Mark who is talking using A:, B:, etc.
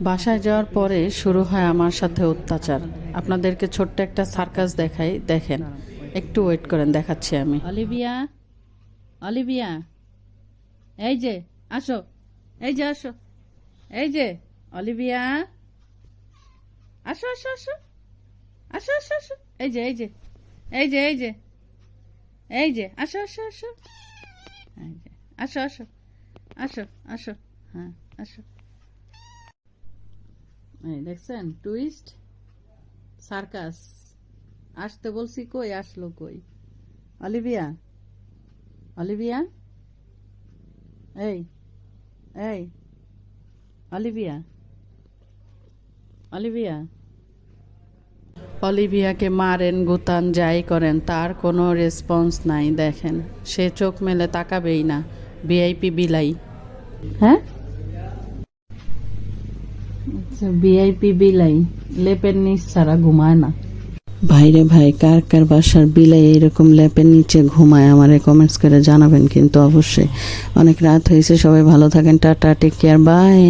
A: বাসায় যাওয়ার পরে শুরু হয় আমার সাথে অত্যাচার। আপনাদেরকে ছোট্ট একটা সার্কাস দেখাই, দেখেন। একটু ওয়েট করেন, দেখাচ্ছি আমি।
B: অলিভিয়া, অলিভিয়া, এই যে আসো, এই যে আসো, এই যে অলিভিয়া, আসো আসো আসো, আসো আসো আসো, এই যে এই যে এই যে এই যে এই যে আসো আসো আসো, এই যে আসো আসো আসো আসো, হ্যাঁ আসো। এই দেখছেন টুইস্ট সার্কাস। আসতে বলছি, কই আসলো কই? অলিভিয়া, অলিভিয়া, এই এই অলিভিয়া, অলিভিয়া।
A: অলিভিয়াকে মারেন, গুতান, যাই করেন, তার কোনো রেসপন্স নাই। দেখেন, সে চোখ মেলে তাকাবেই না। ভিআইপি বিলাই।
B: হ্যাঁ, ভিআইপি বিলাই লেপের নিচ ছাড়া ঘুমায় না।
A: ভাইরে ভাই, কার কার বাসার বিলাই এরকম ল্যাপের নিচে ঘুমায় আমারে কমেন্টস করে জানাবেন কিন্তু অবশ্যই। অনেক রাত হয়েছে, সবাই ভালো থাকেন, টাটা, টেক কেয়ার, বাই।